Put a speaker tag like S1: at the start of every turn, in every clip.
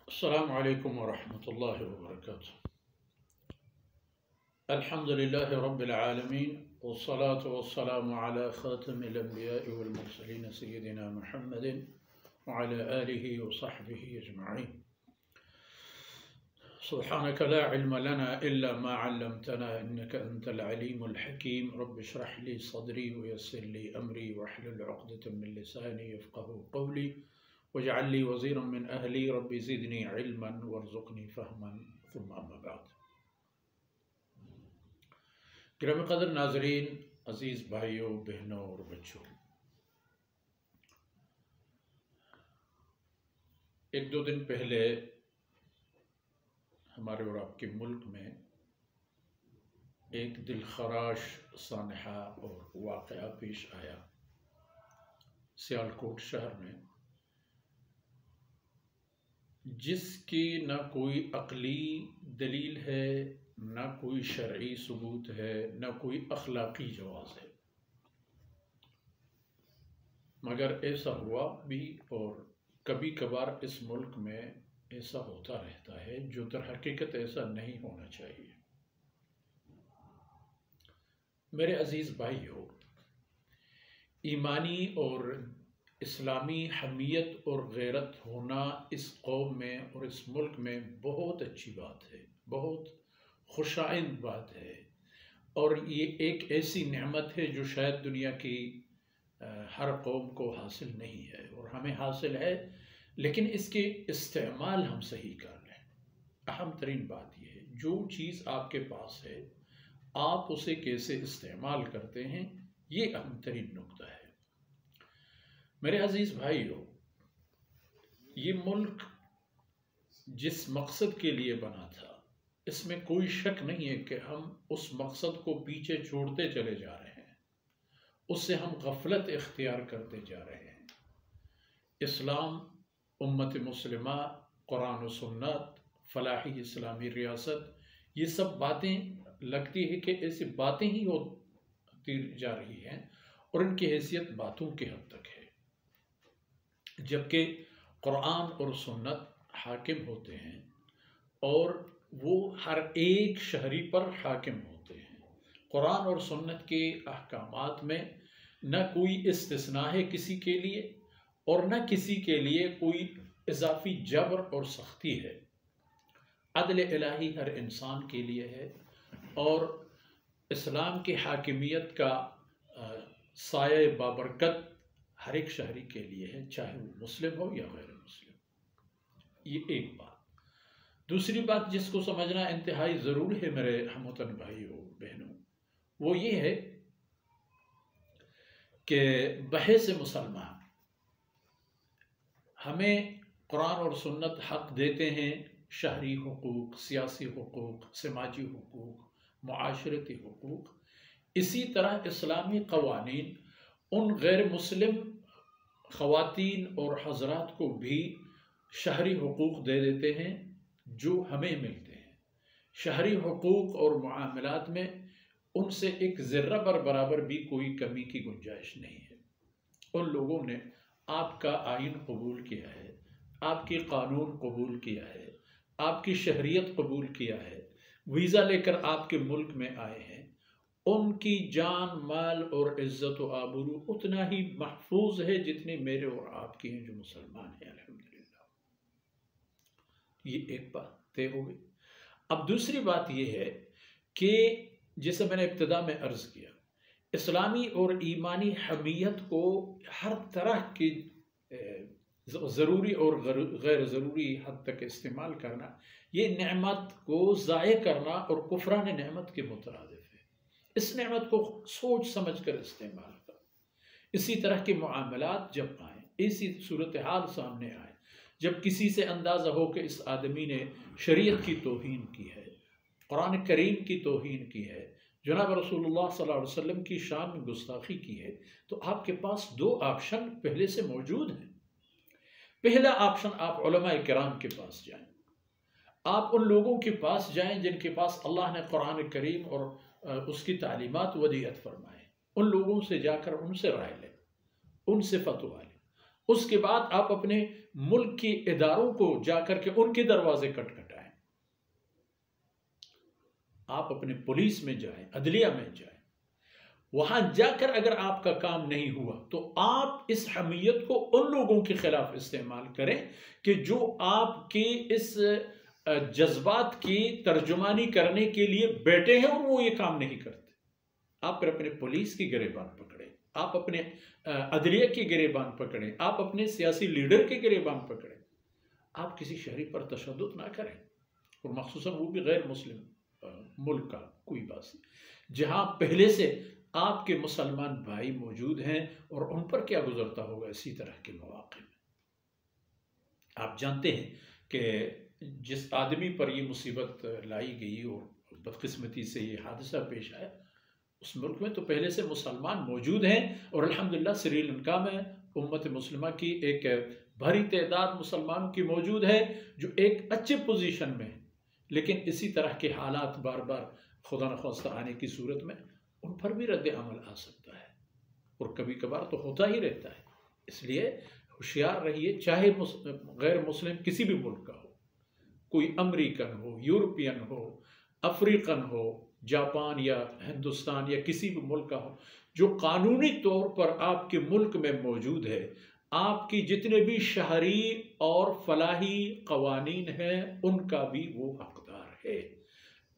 S1: السلام علیکم ورحمۃ اللہ وبرکاتہ۔ الحمد للہ رب العالمین والصلاة والسلام على خاتم الانبیاء والمرسلین سیدنا محمد وعلى آلہ وصحبہ اجمعین۔ سبحانک لا علم لنا الا ما علمتنا انک انت العلیم الحکیم۔ رب اشرح لی صدری ویسر لی امری واحلل عقدۃ من لسانی یفقہوا قولی واجعل لي وزيرا من أهلي رب زدني علما وارزقني فهما ثم أما بعد۔ گرامی قدر ناظرین، عزیز بھائیوں، بہنوں اور بچوں، ایک دو دن پہلے ہمارے اور آپ کے ملک میں ایک دلخراش سانحہ اور واقعہ پیش آیا۔ سیالکوٹ شہر میں، جس کی نہ کوئی عقلی دلیل ہے، نہ کوئی شرعی ثبوت ہے، نہ کوئی اخلاقی جواز ہے، مگر ایسا ہوا بھی اور کبھی کبھار اس ملک میں ایسا ہوتا رہتا ہے جو در حقیقت ایسا نہیں ہونا چاہیے۔ میرے عزیز بھائیو، ایمانی اور اسلامی حمیت اور غیرت ہونا اس قوم میں اور اس ملک میں بہت اچھی بات ہے، بہت خوشائند بات ہے، اور یہ ایک ایسی نعمت ہے جو شاید دنیا کی ہر قوم کو حاصل نہیں ہے، اور ہمیں حاصل ہے، لیکن اس کے استعمال ہم صحیح کر لیں۔ اہم ترین بات یہ ہے، جو چیز آپ کے پاس ہے آپ اسے کیسے استعمال کرتے ہیں، یہ اہم ترین نقطہ ہے۔ میرے عزیز بھائیو، یہ ملک جس مقصد کے لیے بنا تھا، اس میں کوئی شک نہیں ہے کہ ہم اس مقصد کو پیچھے چھوڑتے چلے جا رہے ہیں، اس سے ہم غفلت اختیار کرتے جا رہے ہیں۔ اسلام، امت مسلمہ، قرآن و سنت، فلاحی اسلامی ریاست، یہ سب باتیں لگتی ہے کہ ایسی باتیں ہی ہوتی جا رہی ہیں، اور ان کی حیثیت باتوں کے حد تک ہے، جبکہ قرآن اور سنت حاکم ہوتے ہیں اور وہ ہر ایک شہری پر حاکم ہوتے ہیں۔ قرآن اور سنت کے احکامات میں نہ کوئی استثناء ہے کسی کے لیے، اور نہ کسی کے لیے کوئی اضافی جبر اور سختی ہے۔ عدل الہی ہر انسان کے لیے ہے، اور اسلام کی حاکمیت کا سایہ بابرکت ہر ایک شہری کے لیے ہے، چاہے وہ مسلم ہو یا غیر مسلم۔ یہ ایک بات۔ دوسری بات جس کو سمجھنا انتہائی ضروری ہے میرے ہم وطن بھائیوں بہنوں، وہ یہ ہے کہ بحیث مسلمان ہمیں قرآن اور سنت حق دیتے ہیں، شہری حقوق، سیاسی حقوق، سماجی حقوق، معاشرتی حقوق۔ اسی طرح اسلامی قوانین ان غیر مسلم خواتین اور حضرات کو بھی شہری حقوق دے دیتے ہیں جو ہمیں ملتے ہیں۔ شہری حقوق اور معاملات میں ان سے ایک ذرہ برابر بھی کوئی کمی کی گنجائش نہیں ہے۔ ان لوگوں نے آپ کا آئین قبول کیا ہے، آپ کی قانون قبول کیا ہے، آپ کی شہریت قبول کیا ہے، ویزا لے کر آپ کے ملک میں آئے ہیں، ان کی جان، مال اور عزت و آبرو اتنا ہی محفوظ ہے جتنے میرے اور آپ کی ہیں جو مسلمان ہیں، الحمدللہ۔ یہ ایک بات طے ہو گئی۔ اب دوسری بات یہ ہے کہ جیسے میں نے ابتدا میں عرض کیا، اسلامی اور ایمانی حمیت کو ہر طرح کی ضروری اور غیر ضروری حد تک استعمال کرنا، یہ نعمت کو ضائع کرنا اور کفران نعمت کے مترادف ہے۔ اس نعمت کو سوچ سمجھ کر استعمال کرنا۔ اسی طرح کے معاملات جب آئیں، ایسی صورتحال سامنے آئے جب کسی سے اندازہ ہو کہ اس آدمی نے شریعت کی توہین کی ہے، قرآن کریم کی توہین کی ہے، جناب رسول اللہ صلی اللہ علیہ وسلم کی شان میں گستاخی کی ہے، تو آپ کے پاس دو آپشن پہلے سے موجود ہیں۔ پہلا آپشن، آپ علماء کرام کے پاس جائیں، آپ ان لوگوں کے پاس جائیں جن کے پاس اللہ نے قرآن کریم اور اس کی تعلیمات ودیعت فرمائے، ان لوگوں سے جا کر ان سے رائے لیں، ان سے فتویٰ لیں۔ اس کے بعد آپ اپنے ملک کے اداروں کو جا کر کے ان کے دروازے کٹکھٹائیں، آپ اپنے پولیس میں جائیں، عدلیہ میں جائیں، وہاں جا کر اگر آپ کا کام نہیں ہوا تو آپ اس حمیت کو ان لوگوں کے خلاف استعمال کریں کہ جو آپ کے اس جذبات کی ترجمانی کرنے کے لیے بیٹھے ہیں اور وہ یہ کام نہیں کرتے۔ آپ پھر اپنے پولیس کی گریبان پکڑیں، آپ اپنے عدلیہ کی گریبان پکڑیں، آپ اپنے سیاسی لیڈر کی گریبان پکڑیں، آپ کسی شہری پر تشدد نہ کریں، اور مخصوصاً وہ بھی غیر مسلم ملک کا کوئی بات نہیں، جہاں پہلے سے آپ کے مسلمان بھائی موجود ہیں، اور ان پر کیا گزرتا ہوگا اسی طرح کے مواقع میں۔ آپ جانتے ہیں کہ جس آدمی پر یہ مصیبت لائی گئی اور بدقسمتی سے یہ حادثہ پیش آیا، اس ملک میں تو پہلے سے مسلمان موجود ہیں، اور الحمدللہ سری لنکا میں امت مسلمہ کی ایک بھاری تعداد مسلمانوں کی موجود ہے جو ایک اچھے پوزیشن میں ہے، لیکن اسی طرح کے حالات بار بار خدا نخواستہ آنے کی صورت میں ان پر بھی رد عمل آ سکتا ہے، اور کبھی کبھار تو ہوتا ہی رہتا ہے۔ اس لیے ہوشیار رہیے، چاہے غیر مسلم کسی بھی ملک کا ہو، کوئی امریکن ہو، یورپین ہو، افریقن ہو، جاپان یا ہندوستان یا کسی بھی ملک کا ہو، جو قانونی طور پر آپ کے ملک میں موجود ہے، آپ کی جتنے بھی شہری اور فلاحی قوانین ہیں ان کا بھی وہ حقدار ہے،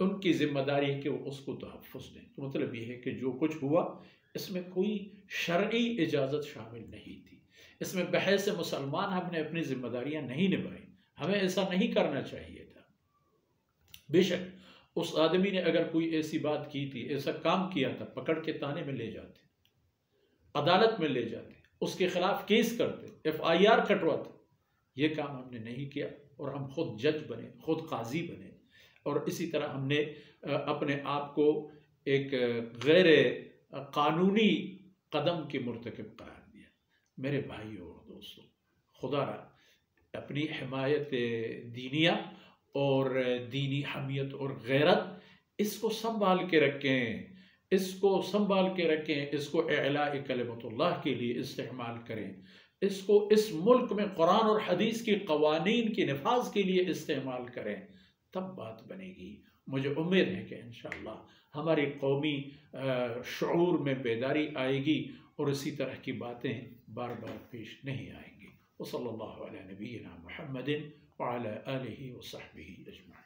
S1: ان کی ذمہ داری ہے کہ وہ اس کو تحفظ دیں۔ تو مطلب یہ ہے کہ جو کچھ ہوا اس میں کوئی شرعی اجازت شامل نہیں تھی، اس میں بحیث مسلمان ہم نے اپنی ذمہ داریاں نہیں نبھائیں، ہمیں ایسا نہیں کرنا چاہیے تھا۔ بے شک اس آدمی نے اگر کوئی ایسی بات کی تھی، ایسا کام کیا تھا، پکڑ کے تانے میں لے جاتے، عدالت میں لے جاتے، اس کے خلاف کیس کرتے، FIR کٹواتے، یہ کام ہم نے نہیں کیا، اور ہم خود جج بنے، خود قاضی بنے، اور اسی طرح ہم نے اپنے آپ کو ایک غیر قانونی قدم کے مرتکب قرار دیا۔ میرے بھائیوں اور دوستوں، خدا را اپنی حمایت دینیہ اور دینی حمیت اور غیرت اس کو سنبھال کے رکھیں، اس کو سنبھال کے رکھیں، اس کو اعلاء کلمت اللہ کے لیے استعمال کریں، اس کو اس ملک میں قرآن اور حدیث کی قوانین کے نفاذ کے لیے استعمال کریں، تب بات بنے گی۔ مجھے امید ہے کہ انشاءاللہ ہماری قومی شعور میں بیداری آئے گی، اور اسی طرح کی باتیں بار بار پیش نہیں آئیں گی۔ وصلی اللہ علی نبینا محمد وعلی آلہ وصحبہ اجمعین۔